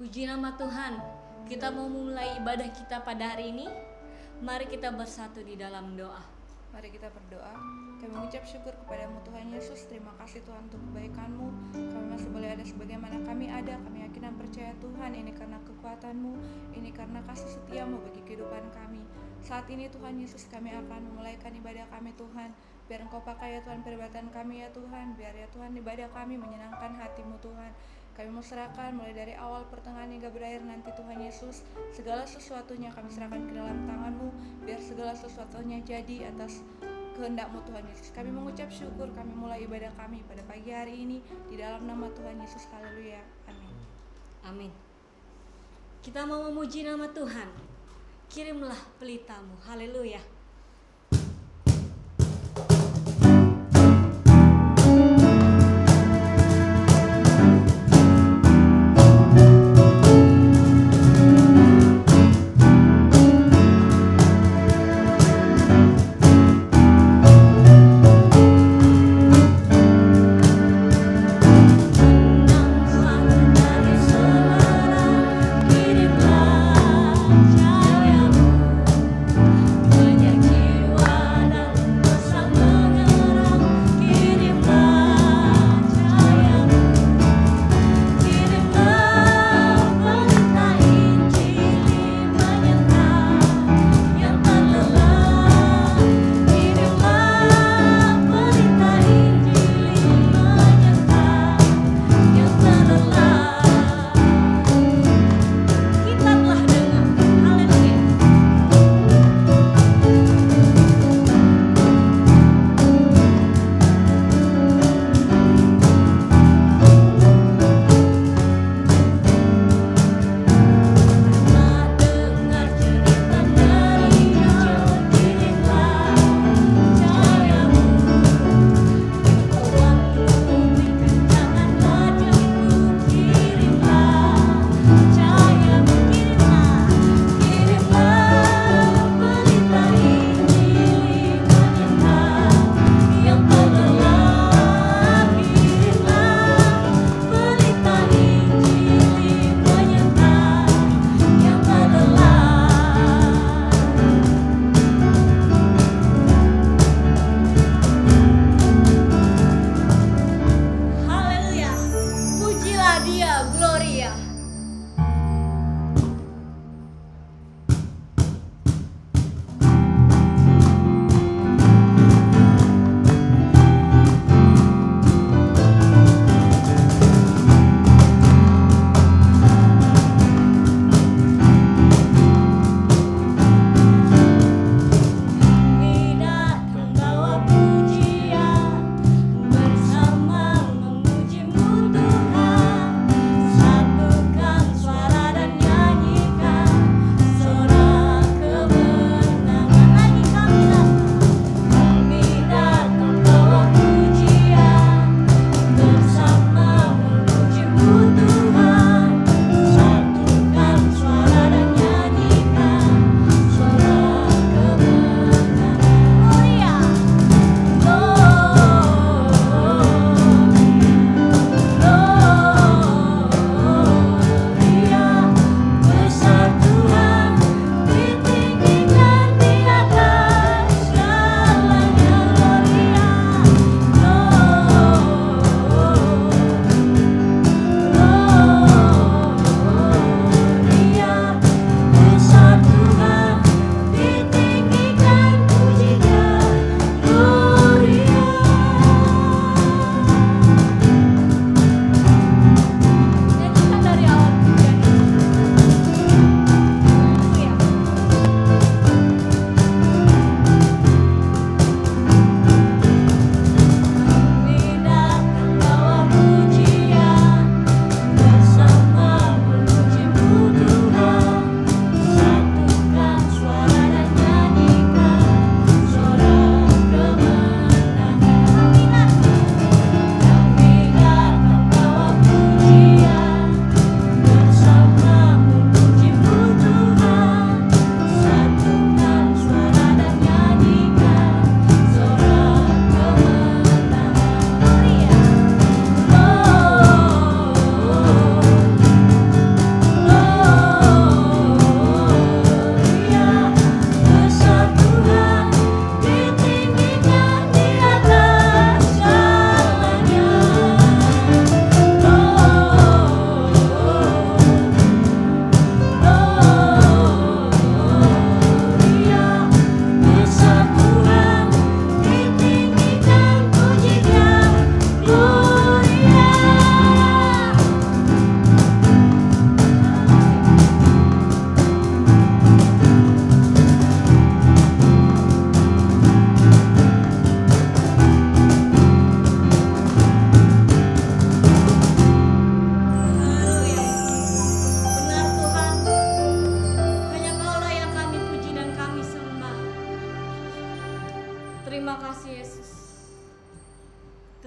Puji nama Tuhan. Kita mau mulai ibadah kita pada hari ini. Mari kita bersatu di dalam doa. Mari kita berdoa. Kami mengucap syukur kepadamu Tuhan Yesus. Terima kasih Tuhan untuk kebaikan-Mu. Kami masih boleh ada sebagaimana kami ada. Kami yakin dan percaya Tuhan, ini karena kekuatan-Mu, ini karena kasih setia-Mu bagi kehidupan kami. Saat ini Tuhan Yesus, kami akan memulaikan ibadah kami Tuhan. Biar Engkau pakai ya Tuhan peribadatan kami ya Tuhan. Biar ya Tuhan ibadah kami menyenangkan hati-Mu Tuhan. Kami mau serahkan mulai dari awal pertengahan hingga berakhir nanti Tuhan Yesus. Segala sesuatunya kami serahkan ke dalam tangan-Mu. Biar segala sesuatunya jadi atas kehendak-Mu Tuhan Yesus. Kami mengucap syukur, kami mulai ibadah kami pada pagi hari ini di dalam nama Tuhan Yesus. Haleluya. Amin. Amin. Kita mau memuji nama Tuhan. Kirimlah pelitamu. Haleluya. Banyak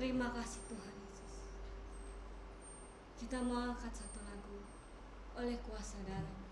Terima kasih Tuhan Yesus. Kita mau angkat satu lagu oleh kuasa darah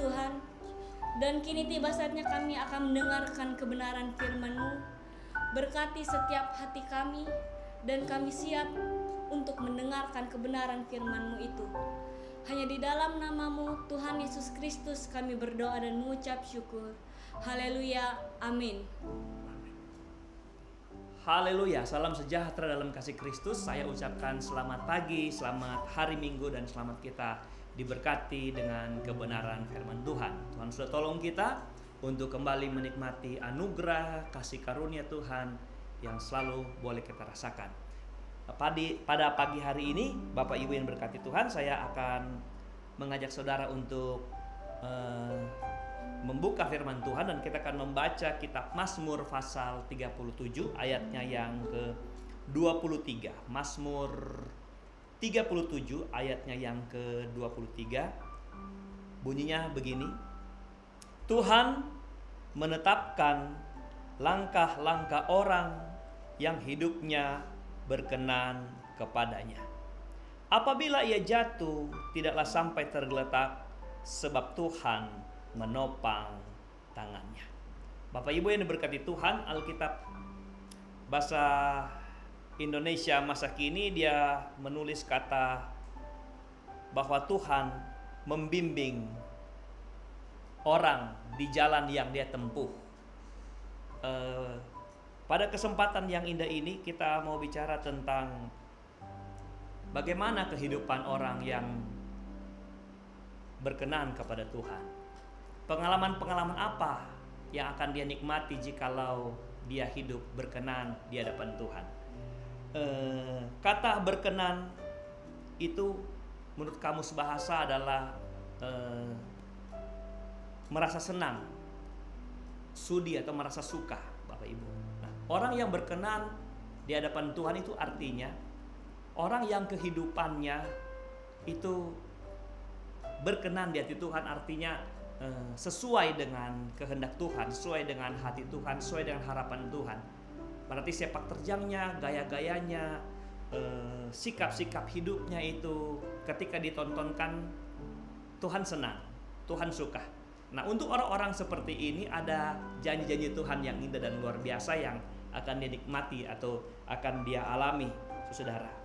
Tuhan. Dan kini tiba saatnya kami akan mendengarkan kebenaran firman-Mu. Berkati setiap hati kami, dan kami siap untuk mendengarkan kebenaran firman-Mu itu. Hanya di dalam nama-Mu, Tuhan Yesus Kristus, kami berdoa dan mengucap syukur. Haleluya, amin. Haleluya, salam sejahtera dalam kasih Kristus. Saya ucapkan selamat pagi, selamat hari Minggu, dan selamat kita diberkati dengan kebenaran firman Tuhan. Tuhan sudah tolong kita untuk kembali menikmati anugerah kasih karunia Tuhan yang selalu boleh kita rasakan. Pada pagi hari ini, Bapak Ibu yang berkati Tuhan, saya akan mengajak saudara untuk membuka firman Tuhan, dan kita akan membaca kitab Mazmur pasal 37 ayatnya yang ke-23. Mazmur 37 ayatnya yang ke-23 bunyinya begini: Tuhan menetapkan langkah-langkah orang yang hidupnya berkenan kepadanya. Apabila ia jatuh, tidaklah sampai tergeletak, sebab Tuhan menopang tangannya. Bapak Ibu yang diberkati Tuhan, Alkitab bahasa Indonesia masa kini dia menulis kata bahwa Tuhan membimbing orang di jalan yang dia tempuh. Pada kesempatan yang indah ini kita mau bicara tentang bagaimana kehidupan orang yang berkenan kepada Tuhan. Pengalaman-pengalaman apa yang akan dia nikmati jikalau dia hidup berkenan di hadapan Tuhan. Kata berkenan itu menurut kamus bahasa adalah merasa senang, sudi atau merasa suka, Bapak Ibu. Nah, orang yang berkenan di hadapan Tuhan itu artinya orang yang kehidupannya itu berkenan di hati Tuhan, artinya sesuai dengan kehendak Tuhan, sesuai dengan hati Tuhan, sesuai dengan harapan Tuhan. Berarti sepak terjangnya, gaya-gayanya, sikap-sikap hidupnya itu ketika ditontonkan Tuhan senang, Tuhan suka. Nah, untuk orang-orang seperti ini ada janji-janji Tuhan yang indah dan luar biasa yang akan dia nikmati atau akan dia alami, saudara.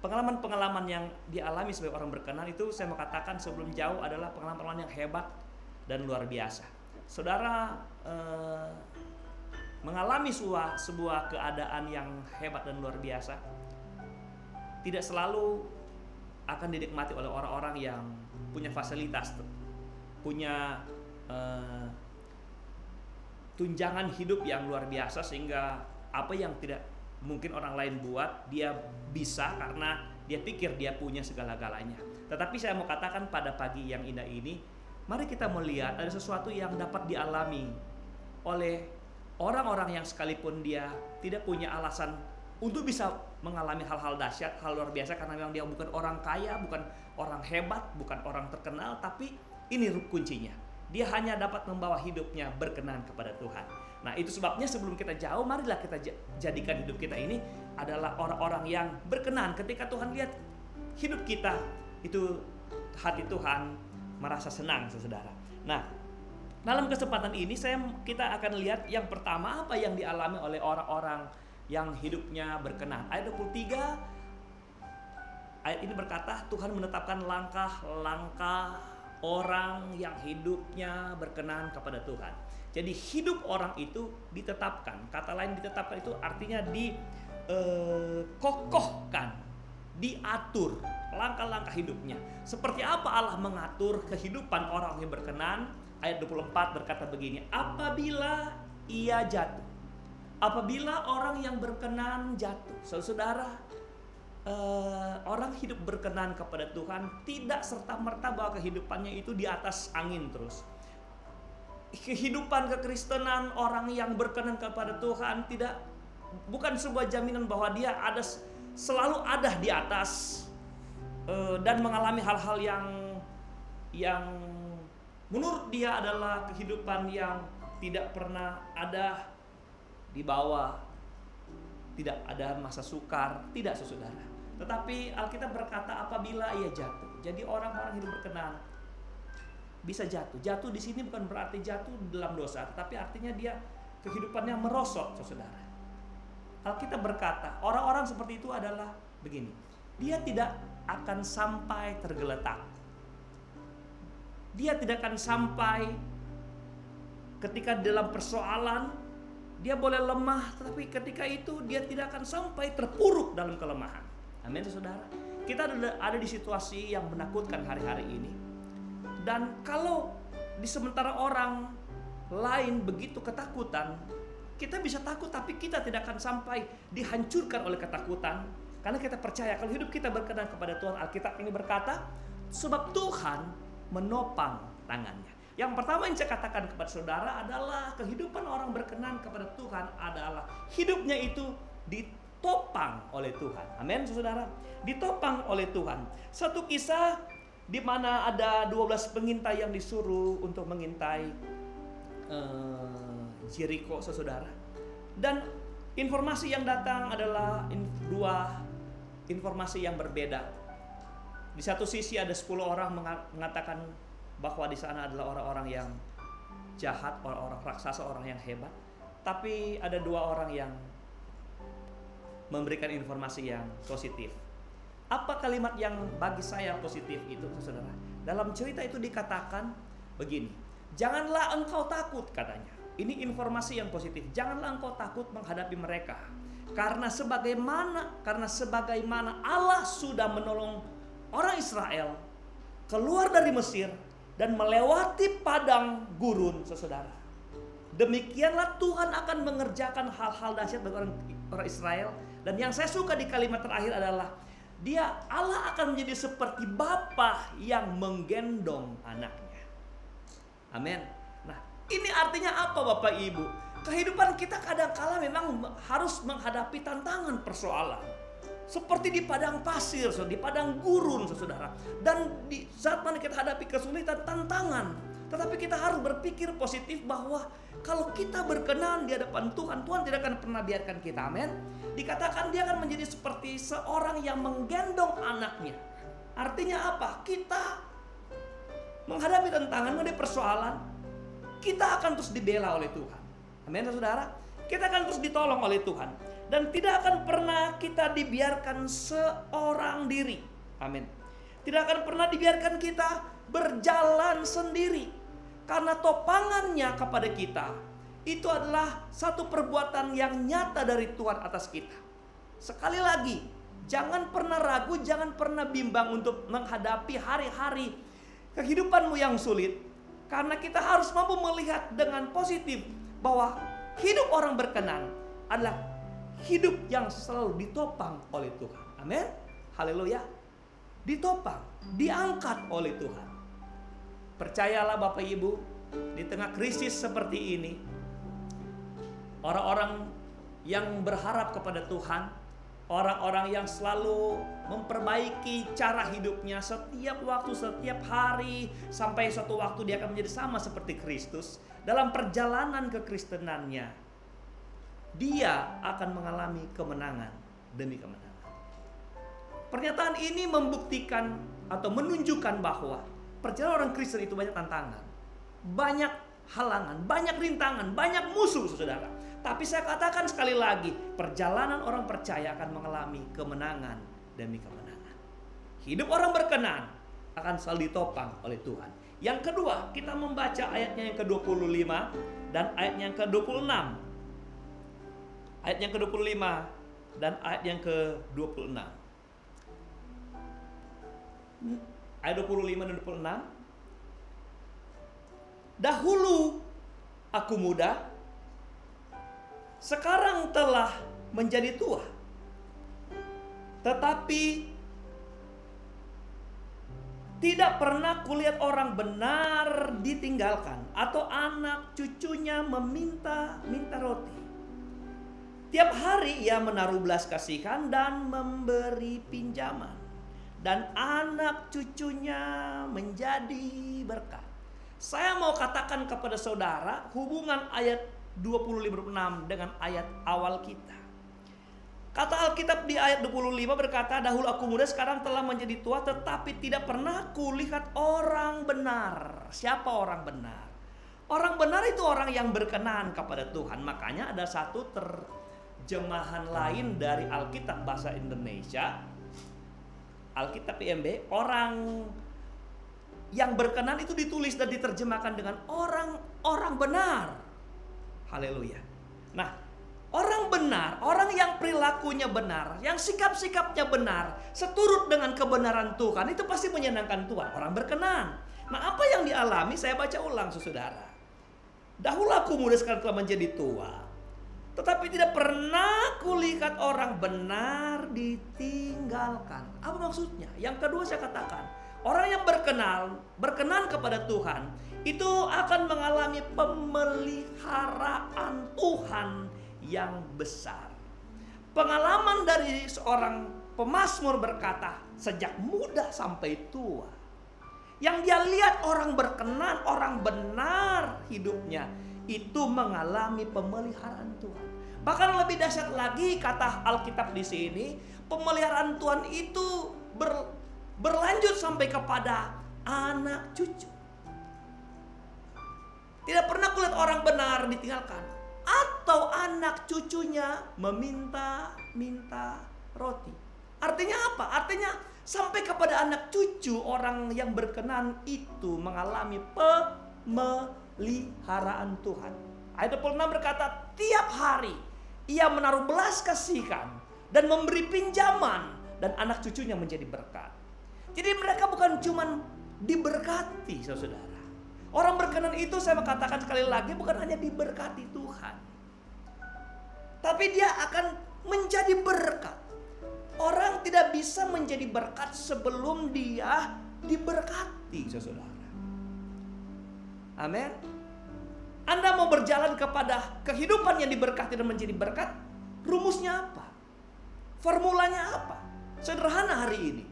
Pengalaman-pengalaman yang dialami sebagai orang berkenan itu saya mau katakan sebelum jauh adalah pengalaman-pengalaman yang hebat dan luar biasa. Saudara mengalami sebuah keadaan yang hebat dan luar biasa tidak selalu akan dinikmati oleh orang-orang yang punya fasilitas, punya tunjangan hidup yang luar biasa, sehingga apa yang tidak mungkin orang lain buat dia bisa karena dia pikir dia punya segala-galanya. Tetapi saya mau katakan pada pagi yang indah ini, mari kita melihat ada sesuatu yang dapat dialami oleh orang-orang yang sekalipun dia tidak punya alasan untuk bisa mengalami hal-hal dahsyat, hal luar biasa, karena memang dia bukan orang kaya, bukan orang hebat, bukan orang terkenal, tapi ini kuncinya. Dia hanya dapat membawa hidupnya berkenan kepada Tuhan. Nah, itu sebabnya sebelum kita jauh, marilah kita jadikan hidup kita ini adalah orang-orang yang berkenan. Ketika Tuhan lihat hidup kita, itu hati Tuhan merasa senang, saudara. Nah, dalam kesempatan ini kita akan lihat yang pertama apa yang dialami oleh orang-orang yang hidupnya berkenan. Ayat 23, ayat ini berkata, Tuhan menetapkan langkah-langkah orang yang hidupnya berkenan kepada Tuhan. Jadi hidup orang itu ditetapkan. Kata lain ditetapkan itu artinya dikokohkan, diatur langkah-langkah hidupnya. Seperti apa Allah mengatur kehidupan orang yang berkenan? Ayat 24 berkata begini, apabila ia jatuh. Apabila orang yang berkenan jatuh, saudara, orang hidup berkenan kepada Tuhan tidak serta-merta bahwa kehidupannya itu di atas angin terus. Kehidupan kekristenan orang yang berkenan kepada Tuhan bukan sebuah jaminan bahwa dia selalu ada di atas dan mengalami hal-hal yang menurut dia adalah kehidupan yang tidak pernah ada di bawah, tidak ada masa sukar, tidak, saudara. Tetapi Alkitab berkata apabila ia jatuh. Jadi orang-orang hidup berkenan bisa jatuh. Jatuh di sini bukan berarti jatuh dalam dosa, tetapi artinya dia kehidupannya merosot, saudara. Alkitab berkata orang-orang seperti itu adalah begini, dia tidak akan sampai tergeletak. Dia tidak akan sampai ketika dalam persoalan dia boleh lemah, tetapi ketika itu dia tidak akan sampai terpuruk dalam kelemahan. Amin, saudara. kita ada di situasi yang menakutkan hari-hari ini. Dan kalau di sementara orang lain begitu ketakutan, kita bisa takut tapi kita tidak akan sampai dihancurkan oleh ketakutan. Karena kita percaya kalau hidup kita berkenan kepada Tuhan. Alkitab ini berkata, sebab Tuhan menopang tangannya. Yang pertama yang saya katakan kepada saudara adalah kehidupan orang berkenan kepada Tuhan adalah hidupnya itu ditopang oleh Tuhan. Amin, saudara. Ditopang oleh Tuhan. Satu kisah di mana ada 12 pengintai yang disuruh untuk mengintai Jericho, saudara. Dan informasi yang datang adalah dua informasi yang berbeda. Di satu sisi ada 10 orang mengatakan bahwa di sana adalah orang-orang yang jahat, orang-orang raksasa, orang yang hebat. Tapi ada 2 orang yang memberikan informasi yang positif. Apa kalimat yang bagi saya positif itu, saudara? Dalam cerita itu dikatakan begini, janganlah engkau takut, katanya. Ini informasi yang positif. Janganlah engkau takut menghadapi mereka. Karena sebagaimana Allah sudah menolong orang Israel keluar dari Mesir dan melewati padang gurun, saudara. Demikianlah Tuhan akan mengerjakan hal-hal dahsyat bagi orang Israel. Dan yang saya suka di kalimat terakhir adalah Allah akan menjadi seperti bapa yang menggendong anaknya. Amin. Nah, ini artinya apa, Bapak Ibu? Kehidupan kita kadang-kala memang harus menghadapi tantangan, persoalan. Seperti di padang pasir, di padang gurun, saudara. Dan di saat mana kita hadapi kesulitan, tantangan, tetapi kita harus berpikir positif bahwa kalau kita berkenan di hadapan Tuhan, Tuhan tidak akan pernah biarkan kita. Amin. Dikatakan dia akan menjadi seperti seorang yang menggendong anaknya. Artinya apa? Kita menghadapi tantangan, menghadapi persoalan, kita akan terus dibela oleh Tuhan. Amin, saudara. Kita akan terus ditolong oleh Tuhan. Dan tidak akan pernah kita dibiarkan seorang diri. Amin. Tidak akan pernah dibiarkan kita berjalan sendiri. Karena topangannya kepada kita itu adalah satu perbuatan yang nyata dari Tuhan atas kita. Sekali lagi, jangan pernah ragu, jangan pernah bimbang untuk menghadapi hari-hari kehidupanmu yang sulit. Karena kita harus mampu melihat dengan positif bahwa hidup orang berkenan adalah hidup yang selalu ditopang oleh Tuhan. Amin. Haleluya. Ditopang, diangkat oleh Tuhan. Percayalah Bapak Ibu, di tengah krisis seperti ini, orang-orang yang berharap kepada Tuhan, orang-orang yang selalu memperbaiki cara hidupnya setiap waktu, setiap hari, sampai suatu waktu dia akan menjadi sama seperti Kristus. Dalam perjalanan kekristenannya, dia akan mengalami kemenangan demi kemenangan. Pernyataan ini membuktikan atau menunjukkan bahwa perjalanan orang Kristen itu banyak tantangan, banyak halangan, banyak rintangan, banyak musuh, saudara. Tapi saya katakan sekali lagi, perjalanan orang percaya akan mengalami kemenangan demi kemenangan. Hidup orang berkenan akan selalu ditopang oleh Tuhan. Yang kedua, kita membaca ayatnya yang ke-25 dan ayatnya yang ke-26. Ayat yang ke-25 dan ayat yang ke-26. Ayat 25 dan 26. Dahulu aku muda, sekarang telah menjadi tua. Tetapi tidak pernah kulihat orang benar ditinggalkan atau anak cucunya meminta roti. Tiap hari ia menaruh belas kasihan dan memberi pinjaman. Dan anak cucunya menjadi berkat. Saya mau katakan kepada saudara hubungan ayat 25-26 dengan ayat awal kita. Kata Alkitab di ayat 25 berkata, dahulu aku muda, sekarang telah menjadi tua, tetapi tidak pernah kulihat orang benar. Siapa orang benar? Orang benar itu orang yang berkenan kepada Tuhan. Makanya ada satu terjemahan lain dari Alkitab bahasa Indonesia, Alkitab IMB, orang yang berkenan itu ditulis dan diterjemahkan dengan orang benar. Haleluya. Nah, Orang benar, orang yang perilakunya benar, yang sikap-sikapnya benar, seturut dengan kebenaran Tuhan, itu pasti menyenangkan Tuhan. Orang berkenan. Nah, apa yang dialami, saya baca ulang, saudara. Dahulu aku muda, sekarang telah menjadi tua. Tetapi tidak pernah kulihat orang benar ditinggalkan. Apa maksudnya? Yang kedua saya katakan, orang yang berkenan kepada Tuhan, itu akan mengalami pemeliharaan Tuhan yang besar. Pengalaman dari seorang pemazmur berkata, sejak muda sampai tua, yang dia lihat orang berkenan, orang benar hidupnya, itu mengalami pemeliharaan Tuhan. Bahkan lebih dahsyat lagi, kata Alkitab di sini, pemeliharaan Tuhan itu berlanjut sampai kepada anak cucu. Tidak pernah kulihat orang benar ditinggalkan, atau anak cucunya meminta-minta roti. Artinya apa? Artinya sampai kepada anak cucu orang yang berkenan itu mengalami pemeliharaan Tuhan. Ayat 26 berkata, tiap hari ia menaruh belas kasihan dan memberi pinjaman, dan anak cucunya menjadi berkat. Jadi mereka bukan cuma diberkati, saudara. Orang berkenan itu, saya katakan sekali lagi, bukan hanya diberkati Tuhan, tapi dia akan menjadi berkat. Orang tidak bisa menjadi berkat sebelum dia diberkati, saudara. Amin. Anda mau berjalan kepada kehidupan yang diberkati dan menjadi berkat, rumusnya apa? Formulanya apa? Sederhana hari ini.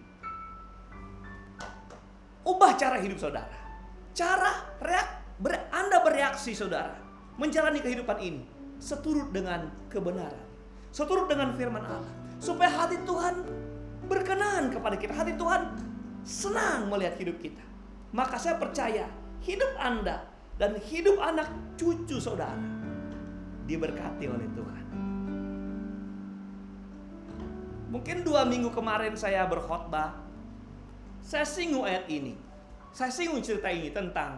Ubah cara hidup saudara. Anda bereaksi, saudara, menjalani kehidupan ini seturut dengan kebenaran, seturut dengan firman Allah, supaya hati Tuhan berkenan kepada kita, hati Tuhan senang melihat hidup kita. Maka saya percaya hidup Anda dan hidup anak cucu saudara diberkati oleh Tuhan. Mungkin 2 minggu kemarin saya berkhotbah, saya singgung ayat ini. Saya singgung cerita ini tentang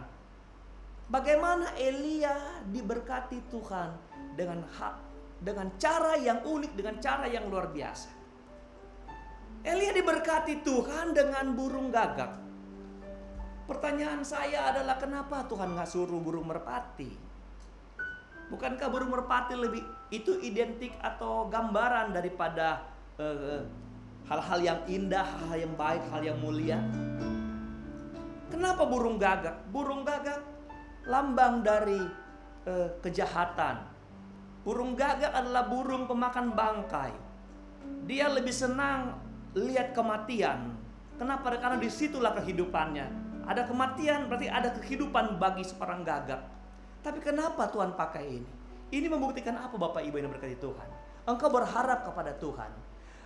bagaimana Elia diberkati Tuhan dengan cara yang unik, dengan cara yang luar biasa. Elia diberkati Tuhan dengan burung gagak. Pertanyaan saya adalah, kenapa Tuhan gak suruh burung merpati? Bukankah burung merpati lebih itu identik atau gambaran daripada hal-hal yang indah, hal yang baik, hal yang mulia? Kenapa burung gagak? Burung gagak lambang dari kejahatan. Burung gagak adalah burung pemakan bangkai. Dia lebih senang lihat kematian. Kenapa? Karena disitulah kehidupannya. Ada kematian, berarti ada kehidupan bagi seorang gagak. Tapi kenapa Tuhan pakai ini? Ini membuktikan apa, Bapak Ibu yang berkati Tuhan? Engkau berharap kepada Tuhan.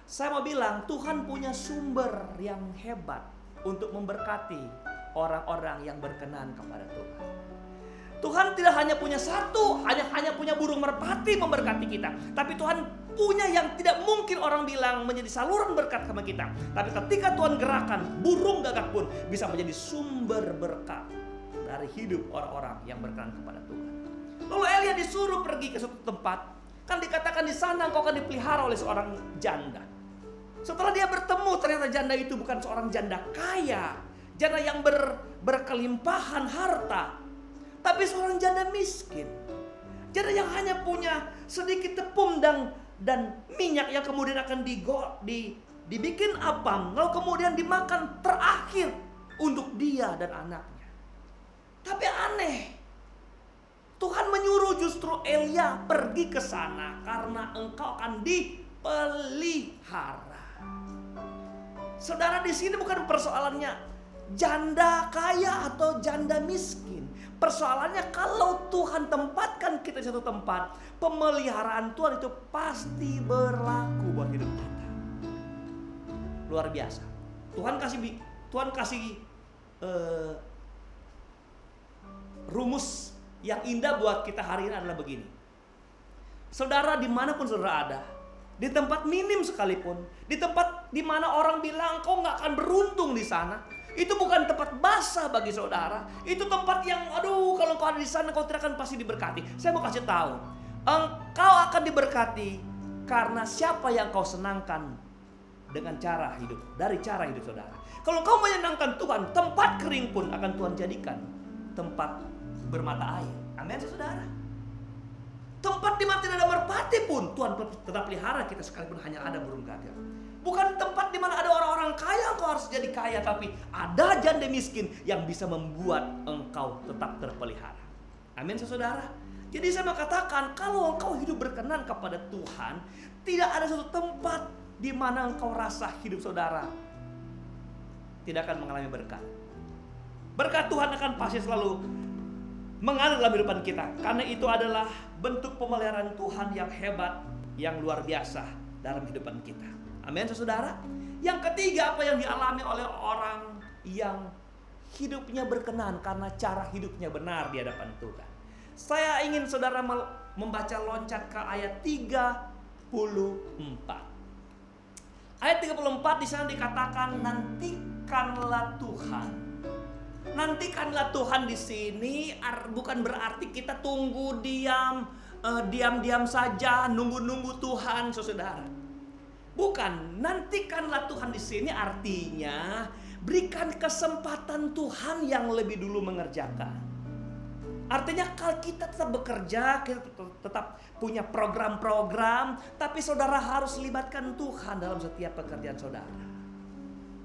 Saya mau bilang, Tuhan punya sumber yang hebat untuk memberkati orang-orang yang berkenan kepada Tuhan. Tuhan tidak hanya punya satu, hanya punya burung merpati memberkati kita, tapi Tuhan punya yang tidak mungkin orang bilang menjadi saluran berkat sama kita. Tapi ketika Tuhan gerakan, burung gagak pun bisa menjadi sumber berkat dari hidup orang-orang yang berkenan kepada Tuhan. Lalu Elia disuruh pergi ke suatu tempat, kan dikatakan di sana engkau akan dipelihara oleh seorang janda. Setelah dia bertemu, ternyata janda itu bukan seorang janda kaya, janda yang berkelimpahan harta, tapi seorang janda miskin. Janda yang hanya punya sedikit tepung dan minyak yang kemudian akan dibikin apam, lalu kemudian dimakan terakhir untuk dia dan anaknya. Tapi aneh, Tuhan menyuruh justru Elia pergi ke sana karena engkau akan dipelihara. Saudara, di sini bukan persoalannya janda kaya atau janda miskin. Persoalannya kalau Tuhan tempatkan kita di satu tempat, pemeliharaan Tuhan itu pasti berlaku buat hidup kita. Luar biasa. Tuhan kasih rumus yang indah buat kita hari ini adalah begini. Saudara, dimanapun saudara ada, di tempat minim sekalipun, di tempat di mana orang bilang kau nggak akan beruntung di sana, itu bukan tempat basah bagi saudara. Itu tempat yang, aduh, kalau kau ada di sana kau tidak akan pasti diberkati. Saya mau kasih tahu, Engkau akan diberkati karena siapa yang kau senangkan dengan cara hidup, dari cara hidup saudara. Kalau kau menyenangkan Tuhan, tempat kering pun akan Tuhan jadikan tempat bermata air. Amin saudara. Tempat di mana tidak ada merpati pun Tuhan tetap pelihara kita sekalipun hanya ada burung gagak. Bukan tempat di mana ada orang-orang kaya engkau harus jadi kaya, tapi ada janda miskin yang bisa membuat engkau tetap terpelihara. Amin saudara. Jadi saya mau katakan, kalau engkau hidup berkenan kepada Tuhan, tidak ada suatu tempat di mana engkau rasa hidup saudara tidak akan mengalami berkat. Berkat Tuhan akan pasti selalu mengalir dalam kehidupan kita, karena itu adalah bentuk pemeliharaan Tuhan yang hebat, yang luar biasa dalam kehidupan kita. Amin saudara. Yang ketiga, apa yang dialami oleh orang yang hidupnya berkenan karena cara hidupnya benar di hadapan Tuhan. Saya ingin saudara membaca loncat ke ayat 34. Ayat 34 di sana dikatakan nantikanlah Tuhan. Nantikanlah Tuhan di sini bukan berarti kita tunggu diam saja, nunggu Tuhan, saudara. Bukan, nantikanlah Tuhan di sini artinya berikan kesempatan Tuhan yang lebih dulu mengerjakan. Artinya kalau kita tetap bekerja, kita tetap punya program-program, tapi saudara harus libatkan Tuhan dalam setiap pekerjaan saudara.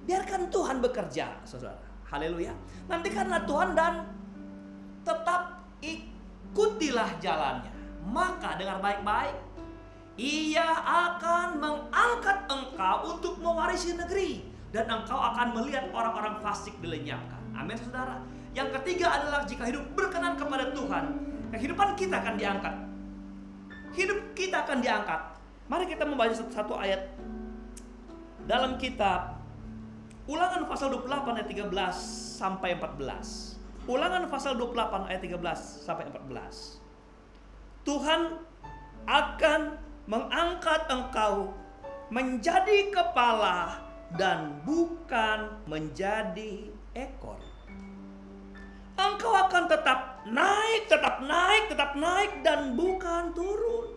Biarkan Tuhan bekerja, saudara. Haleluya. Nantikanlah Tuhan dan tetap ikutilah jalannya. Maka dengar baik-baik, Ia akan mengangkat engkau untuk mewarisi negeri, dan engkau akan melihat orang-orang fasik dilenyapkan. Amin saudara. Yang ketiga adalah jika hidup berkenan kepada Tuhan, kehidupan kita akan diangkat. Hidup kita akan diangkat. Mari kita membaca satu ayat dalam kitab Ulangan pasal 28 ayat 13 sampai 14. Ulangan pasal 28 ayat 13 sampai 14. Tuhan akan mengangkat engkau menjadi kepala dan bukan menjadi ekor. Engkau akan tetap naik dan bukan turun.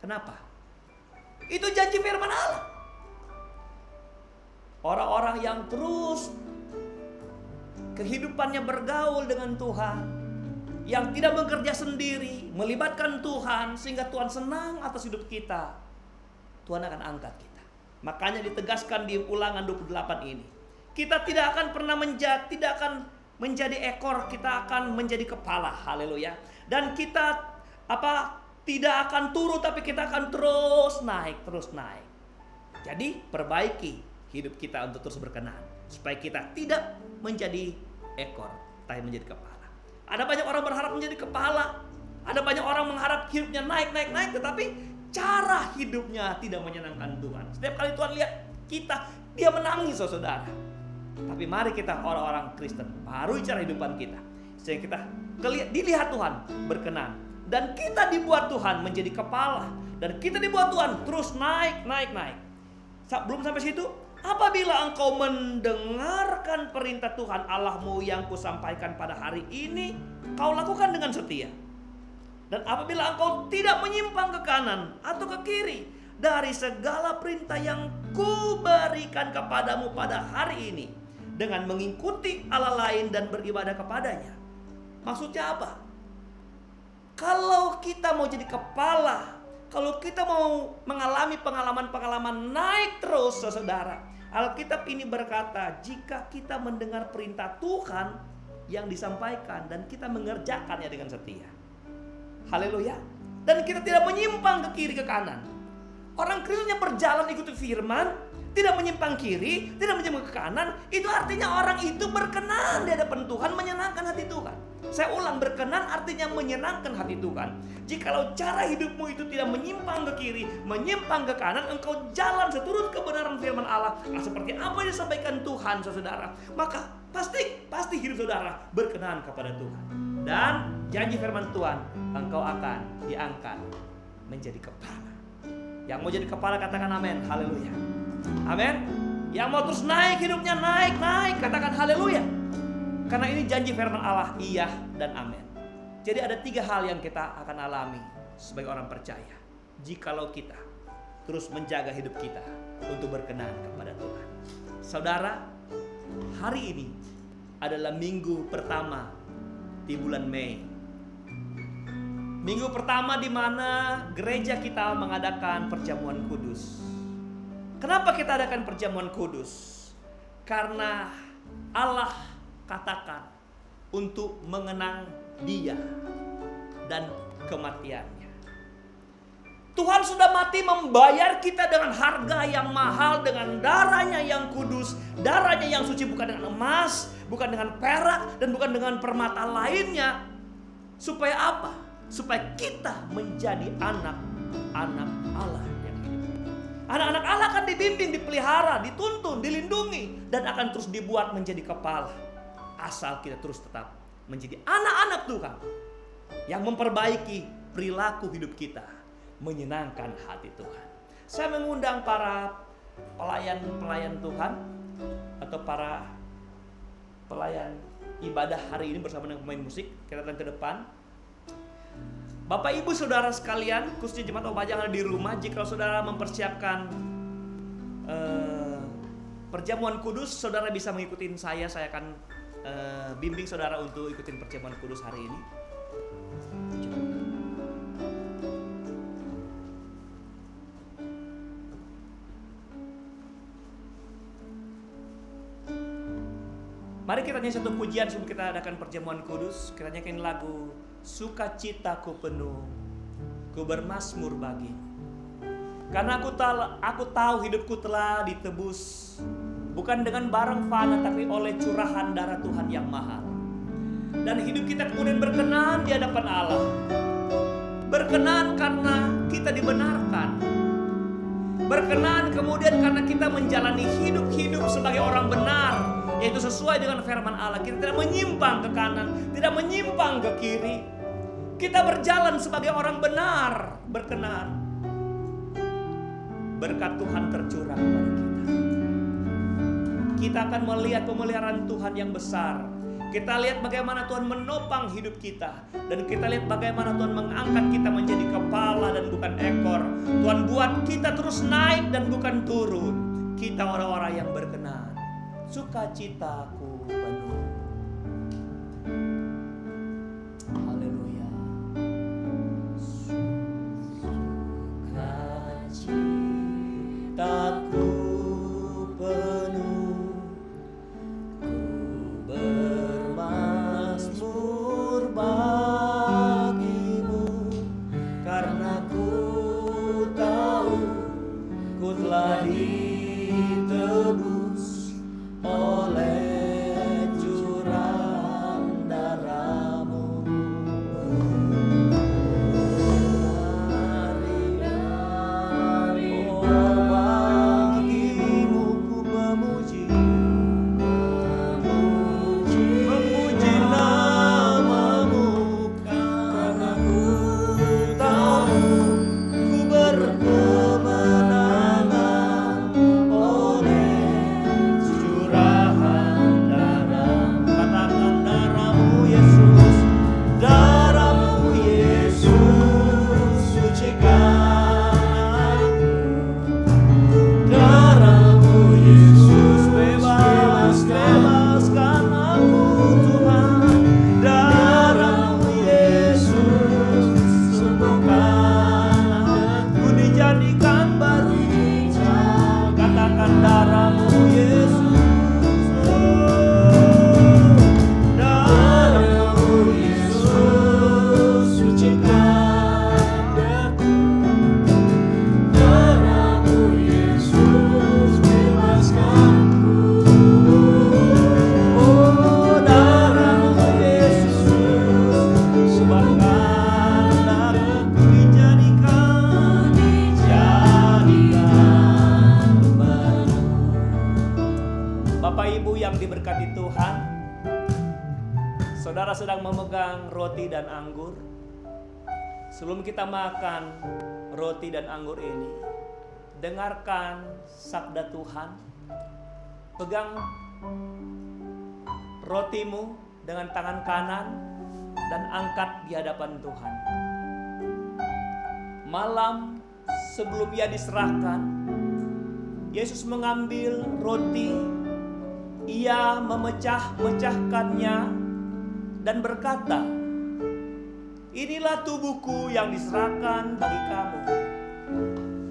Kenapa? Itu janji firman Allah. Orang-orang yang terus kehidupannya bergaul dengan Tuhan, yang tidak bekerja sendiri, melibatkan Tuhan sehingga Tuhan senang atas hidup kita, Tuhan akan angkat kita. Makanya ditegaskan di Ulangan 28 ini, kita tidak akan pernah menjadi ekor, kita akan menjadi kepala. Haleluya. Dan kita tidak akan turun, tapi kita akan terus naik. Jadi perbaiki hidup kita untuk terus berkenan, supaya kita tidak menjadi ekor, tapi menjadi kepala. Ada banyak orang berharap menjadi kepala, ada banyak orang mengharap hidupnya naik, tetapi cara hidupnya tidak menyenangkan Tuhan. Setiap kali Tuhan lihat kita, dia menangis, saudara. Tapi mari kita orang-orang Kristen baru cara hidupan kita, sehingga kita dilihat Tuhan berkenan, dan kita dibuat Tuhan menjadi kepala, dan kita dibuat Tuhan terus naik. Belum sampai situ, apabila engkau mendengarkan perintah Tuhan Allahmu yang kusampaikan pada hari ini, kau lakukan dengan setia. Dan apabila engkau tidak menyimpang ke kanan atau ke kiri dari segala perintah yang kuberikan kepadamu pada hari ini, dengan mengikuti Allah lain dan beribadah kepadanya. Maksudnya apa? Kalau kita mau jadi kepala, kalau kita mau mengalami pengalaman-pengalaman naik terus, saudara, Alkitab ini berkata, jika kita mendengar perintah Tuhan yang disampaikan dan kita mengerjakannya dengan setia. Haleluya. Dan kita tidak menyimpang ke kiri ke kanan. Orang Kristen yang berjalan ikuti firman, tidak menyimpang kiri, tidak menyimpang ke kanan, itu artinya orang itu berkenan di hadapan Tuhan, menyenangkan hati Tuhan. Saya ulang, berkenan artinya menyenangkan hati Tuhan. Jikalau cara hidupmu itu tidak menyimpang ke kiri, menyimpang ke kanan, engkau jalan seturut kebenaran firman Allah, seperti apa yang disampaikan Tuhan, saudara, maka pasti hidup saudara berkenan kepada Tuhan. Dan janji firman Tuhan, engkau akan diangkat menjadi kepala. Yang mau jadi kepala katakan amin, haleluya. Amin. Yang mau terus naik hidupnya, naik, katakan haleluya. Karena ini janji firman Allah, iya dan amin. Jadi ada 3 hal yang kita akan alami sebagai orang percaya jikalau kita terus menjaga hidup kita untuk berkenan kepada Tuhan. Saudara, hari ini adalah minggu pertama di bulan Mei. Minggu pertama di mana gereja kita mengadakan perjamuan kudus. Kenapa kita adakan perjamuan kudus? Karena Allah katakan untuk mengenang Dia dan kematiannya. Tuhan sudah mati membayar kita dengan harga yang mahal, dengan darahnya yang kudus, darahnya yang suci, bukan dengan emas, bukan dengan perak, dan bukan dengan permata lainnya. Supaya apa? Supaya kita menjadi anak-anak Allah yang hidup. Anak-anak Allah akan dibimbing, dipelihara, dituntun, dilindungi, dan akan terus dibuat menjadi kepala. Asal kita terus tetap menjadi anak-anak Tuhan yang memperbaiki perilaku hidup kita, menyenangkan hati Tuhan. Saya mengundang para pelayan Tuhan atau para pelayan ibadah hari ini bersama dengan pemain musik. Kita datang ke depan. Bapak Ibu Saudara sekalian, khususnya jemaat Obaja yang ada di rumah, jika saudara mempersiapkan perjamuan kudus, saudara bisa mengikuti saya akan bimbing saudara untuk ikutin perjamuan kudus hari ini. Mari kita nyanyi satu pujian sebelum kita adakan perjamuan kudus. Kita nyanyikan lagu Sukacitaku penuh, ku bermazmur bagimu. Karena aku tahu hidupku telah ditebus, bukan dengan barang fana, tapi oleh curahan darah Tuhan yang mahal. Dan hidup kita kemudian berkenan di hadapan Allah. Berkenan karena kita dibenarkan. Berkenan kemudian karena kita menjalani hidup sebagai orang benar, yaitu sesuai dengan firman Allah. Kita tidak menyimpang ke kanan, tidak menyimpang ke kiri. Kita berjalan sebagai orang benar, berkenan. Berkat Tuhan tercurah kepada kita. Kita akan melihat pemeliharaan Tuhan yang besar. Kita lihat bagaimana Tuhan menopang hidup kita. Dan kita lihat bagaimana Tuhan mengangkat kita menjadi kepala dan bukan ekor. Tuhan buat kita terus naik dan bukan turun. Kita orang-orang yang berkenan. Sukacitaku penuh. Haleluya. Sukacitaku penuh, ku bermazmur bagimu, karena ku tahu ku telah ditebus oleh curahan darahmu. Bagimu ku memuji namamu, karena ku tahu ku berkemenangan oleh curahan darah. Katakan darahmu Yesus, darahmu Yesus, sucikan aku. Darahmu Yesus, bebaskan aku Tuhan. Darahmu Yesus, sembuhkan aku, dijadikan baru. Katakan darahmu Yesus, darahmu Yesus, sucikan aku. Darahmu Yesus, bebaskanku. Oh, darahmu Yesus, sebabkan aku dijadikan baru. Bapak Ibu yang diberkati Tuhan, saudara sedang memegang roti dan anggur. Sebelum kita makan roti dan anggur ini, dengarkan sabda Tuhan. Pegang rotimu dengan tangan kanan, dan angkat di hadapan Tuhan. Malam sebelum ia diserahkan, Yesus mengambil roti, ia memecah-mecahkannya dan berkata, "Inilah tubuhku yang diserahkan bagi kamu.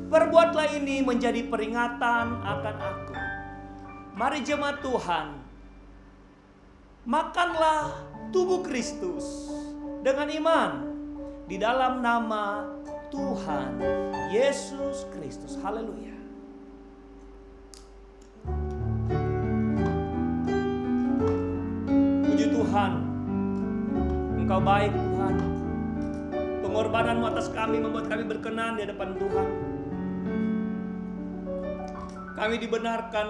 Perbuatlah ini menjadi peringatan akan aku." Mari jemaat Tuhan, makanlah tubuh Kristus dengan iman di dalam nama Tuhan Yesus Kristus. Haleluya. Puji Tuhan, Engkau baik Tuhan. Pengorbananmu atas kami membuat kami berkenan di hadapan Tuhan. Kami dibenarkan,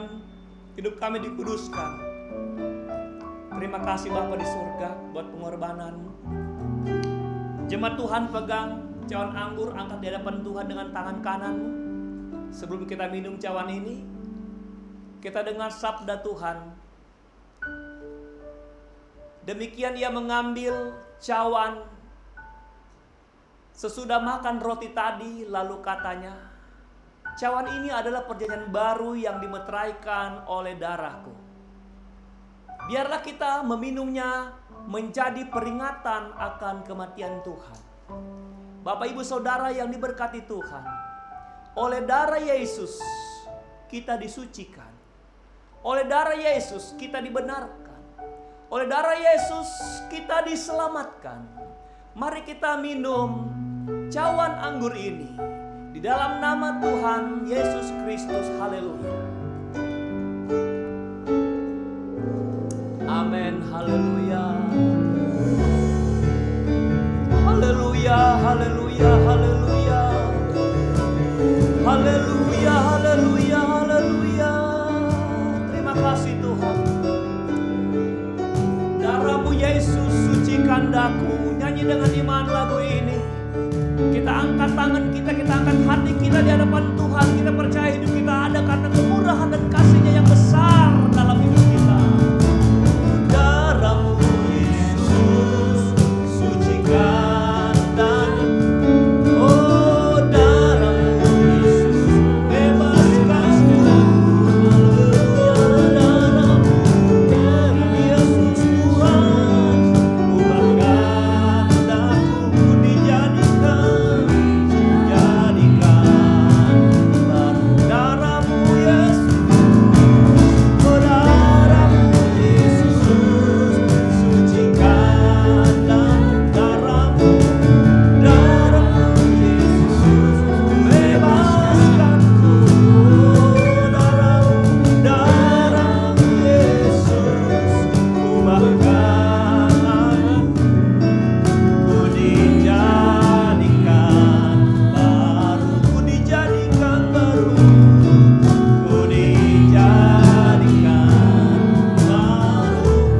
hidup kami dikuduskan. Terima kasih Bapa di surga buat pengorbanan-Mu. Jemaat Tuhan, pegang cawan anggur, angkat di hadapan Tuhan dengan tangan kanan-Mu. Sebelum kita minum cawan ini, kita dengar sabda Tuhan. Demikian ia mengambil cawan sesudah makan roti tadi, lalu katanya, "Cawan ini adalah perjanjian baru yang dimeteraikan oleh darahku. Biarlah kita meminumnya menjadi peringatan akan kematian Tuhan." Bapak Ibu Saudara yang diberkati Tuhan, oleh darah Yesus kita disucikan. Oleh darah Yesus kita dibenarkan. Oleh darah Yesus kita diselamatkan. Mari kita minum cawan anggur ini di dalam nama Tuhan Yesus Kristus. Haleluya. Amin. Haleluya. Haleluya, haleluya, haleluya. Haleluya, haleluya, haleluya. Terima kasih Tuhan. Darah-Mu Yesus sucikan daku. Nyanyi dengan iman lagu ini. Kita angkat tangan kita angkat hati kita di hadapan Tuhan. Kita percaya hidup kita ada karena kemurahan dan kasih-Nya yang besar dalam hidup kita. Darah-Mu Yesus sucikan dan oh darah-Mu Yesus bebaskan. Haleluya, darah-Mu Yesus Tuhan, ubahkan daku dijadikan darah-Mu Yesus, oh darah-Mu Yesus sucikan dan darah-Mu Yesus bebaskanku. Darah-Mu Yesus ubahkan ku dijadikan baru, ku dijadikan baru,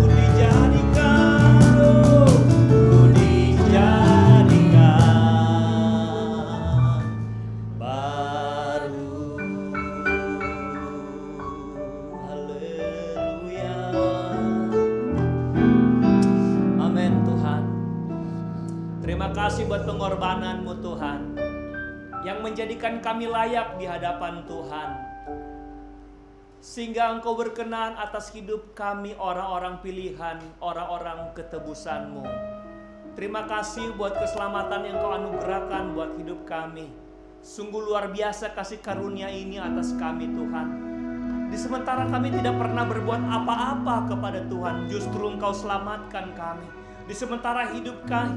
ku dijadikan baru, ku dijadikan baru. Haleluya. Amin Tuhan. Terima kasih buat pengorbanan-Mu Tuhan, yang menjadikan kami layak di hadapan Tuhan, sehingga Engkau berkenan atas hidup kami, orang-orang pilihan, orang-orang ketebusan-Mu. Terima kasih buat keselamatan yang Kau anugerahkan buat hidup kami. Sungguh luar biasa kasih karunia ini atas kami Tuhan. Di sementara kami tidak pernah berbuat apa-apa kepada Tuhan, justru Engkau selamatkan kami. Di sementara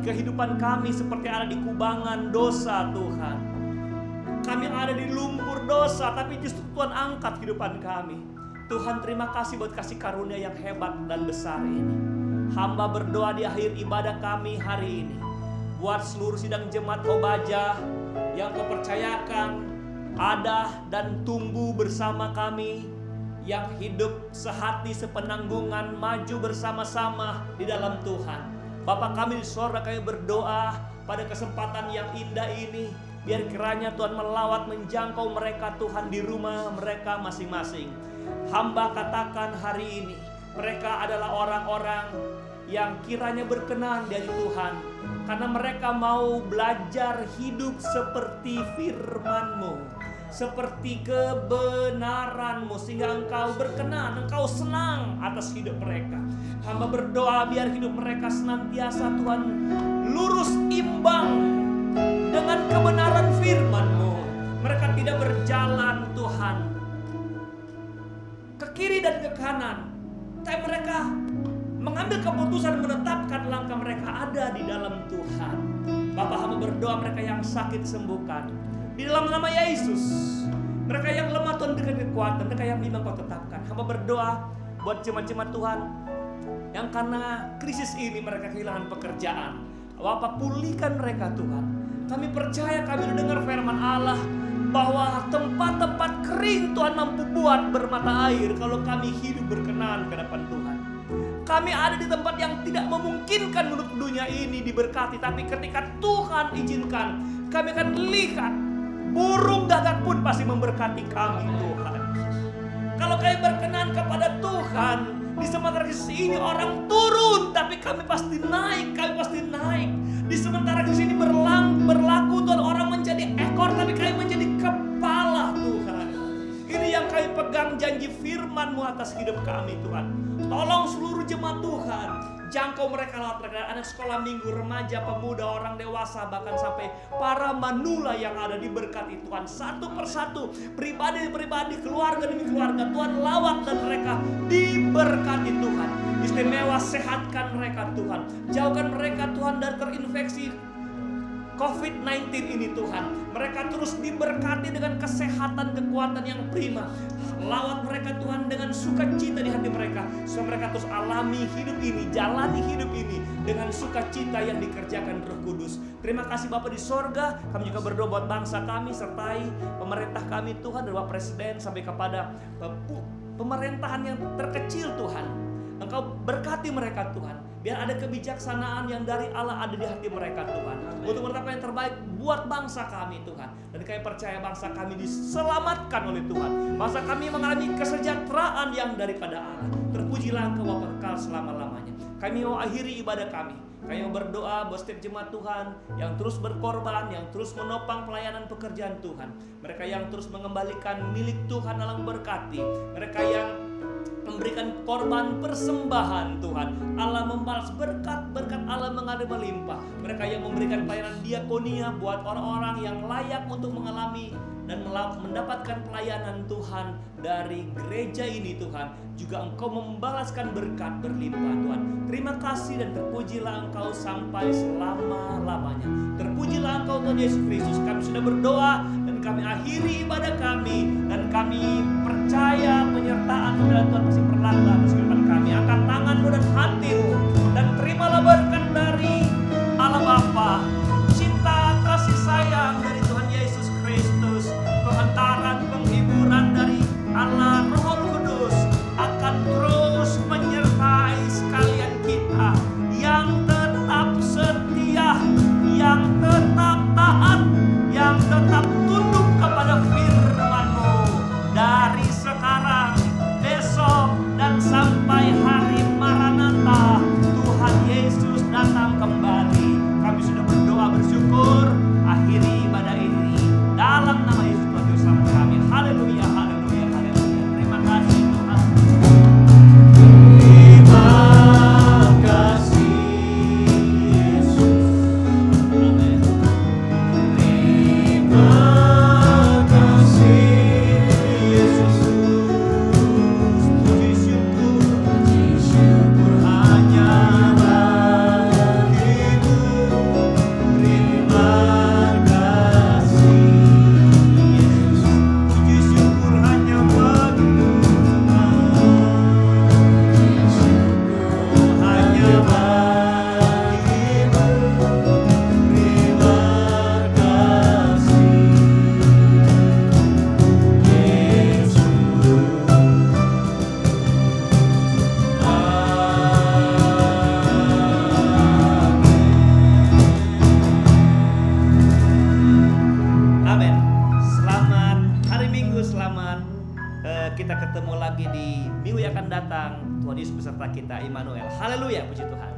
kehidupan kami seperti ada di kubangan dosa Tuhan. Kami ada di lumpur dosa, tapi justru Tuhan angkat kehidupan kami. Tuhan, terima kasih buat kasih karunia yang hebat dan besar ini. Hamba berdoa di akhir ibadah kami hari ini, buat seluruh sidang jemaat Obaja yang Kau percayakan ada dan tumbuh bersama kami, yang hidup sehati sepenanggungan maju bersama-sama di dalam Tuhan. Bapa kami di sorga, kami berdoa pada kesempatan yang indah ini, biar kiranya Tuhan melawat menjangkau mereka Tuhan di rumah mereka masing-masing. Hamba katakan hari ini, mereka adalah orang-orang yang kiranya berkenan dari Tuhan, karena mereka mau belajar hidup seperti firman-Mu, seperti kebenaran-Mu, sehingga Engkau berkenan, Engkau senang atas hidup mereka. Hamba berdoa biar hidup mereka senantiasa Tuhan lurus imbang dengan kebenaran firman-Mu. Mereka tidak berjalan Tuhan ke kiri dan ke kanan, tapi mereka mengambil keputusan menetapkan langkah mereka ada di dalam Tuhan. Bapa, hamba berdoa mereka yang sakit sembuhkan di dalam nama Yesus. Mereka yang lemah Tuhan berikan kekuatan, mereka yang bimbang Kau tetapkan. Hamba berdoa buat jemaat-jemaat Tuhan yang karena krisis ini mereka kehilangan pekerjaan. Bapa, pulihkan mereka Tuhan. Kami percaya, kami dengar firman Allah bahwa tempat-tempat kering Tuhan mampu buat bermata air kalau kami hidup berkenan ke depan Tuhan. Kami ada di tempat yang tidak memungkinkan menurut dunia ini diberkati, tapi ketika Tuhan izinkan, kami akan lihat burung gagak pun pasti memberkati kami Tuhan. Kalau kami berkenan kepada Tuhan, di sementara krisis ini orang turun, tapi kami pasti naik, kami pasti naik. Di sementara krisis ini berlaku Tuhan, orang menjadi ekor, tapi kami menjadi kepala Tuhan. Ini yang kami pegang, janji firman-Mu atas hidup kami Tuhan. Tolong seluruh jemaat Tuhan, jangkau mereka lewat anak sekolah minggu, remaja, pemuda, orang dewasa, bahkan sampai para manula yang ada, diberkati Tuhan. Satu persatu, pribadi demi pribadi, keluarga demi keluarga, Tuhan lawat dan mereka diberkati Tuhan. Istimewa, sehatkan mereka Tuhan. Jauhkan mereka Tuhan dari terinfeksi COVID-19 ini Tuhan. Mereka terus diberkati dengan kesehatan, kekuatan yang prima. Lawat mereka Tuhan dengan sukacita di hati mereka, supaya mereka terus alami hidup ini, jalani hidup ini dengan sukacita yang dikerjakan Roh Kudus. Terima kasih Bapa di sorga. Kami juga berdoa buat bangsa kami, sertai pemerintah kami Tuhan, dari Bapak Presiden sampai kepada pemerintahan yang terkecil Tuhan. Engkau berkati mereka Tuhan. Biar ada kebijaksanaan yang dari Allah ada di hati mereka Tuhan, untuk menetapkan yang terbaik buat bangsa kami Tuhan. Dan kami percaya bangsa kami diselamatkan oleh Tuhan. Bangsa kami mengalami kesejahteraan yang daripada Allah. Terpujilah Engkau Bapa kekal selama-lamanya. Kami mau akhiri ibadah kami. Kami mau berdoa buat setiap jemaat Tuhan yang terus berkorban, yang terus menopang pelayanan pekerjaan Tuhan. Mereka yang terus mengembalikan milik Tuhan dalam berkati. Mereka yang memberikan korban persembahan Tuhan, Allah membalas berkat Allah mengalir melimpah. Mereka yang memberikan pelayanan diakonia buat orang-orang yang layak untuk mengalami dan mendapatkan pelayanan Tuhan dari gereja ini Tuhan, juga Engkau membalaskan berkat berlimpah Tuhan. Terima kasih dan terpujilah Engkau sampai selama-lamanya. Terpujilah Engkau Tuhan Yesus Kristus. Kami sudah berdoa dan kami akhiri ibadah kami, dan kami percaya penyertaan dan Tuhan masih berlaku atas kehidupan kami. Angkat tanganmu dan hatimu dan terimalah berkat dari Allah Bapa, cinta kasih sayang dari Tuhan Yesus Kristus, kehantaran penghiburan dari Allah Roh Kudus akan terus menyertai sekalian kita yang tetap setia, yang tetap taat, yang tetap tunduk kepada firman-Mu dari sekarang, besok, dan sampai hari Maranatha Tuhan Yesus datang kembali. Kami sudah berdoa bersyukur, akhiri ibadah ini dalam nama Yesus Tuhan Yesus selamat kami. Haleluya, haleluya, haleluya. Terima kasih Tuhan. Terima kasih Yesus. Amin. Terima kasih Yesus. Puji syukur hanya bagimu. Terima kasih Yesus. Puji syukur hanya bagimu. Hanya bagimu. Terima kasih Yesus. Amin. Selamat hari Minggu, selamat kita ketemu lagi di minggu yang akan datang. Tuhan Yesus beserta kita, Immanuel. Haleluya, puji Tuhan.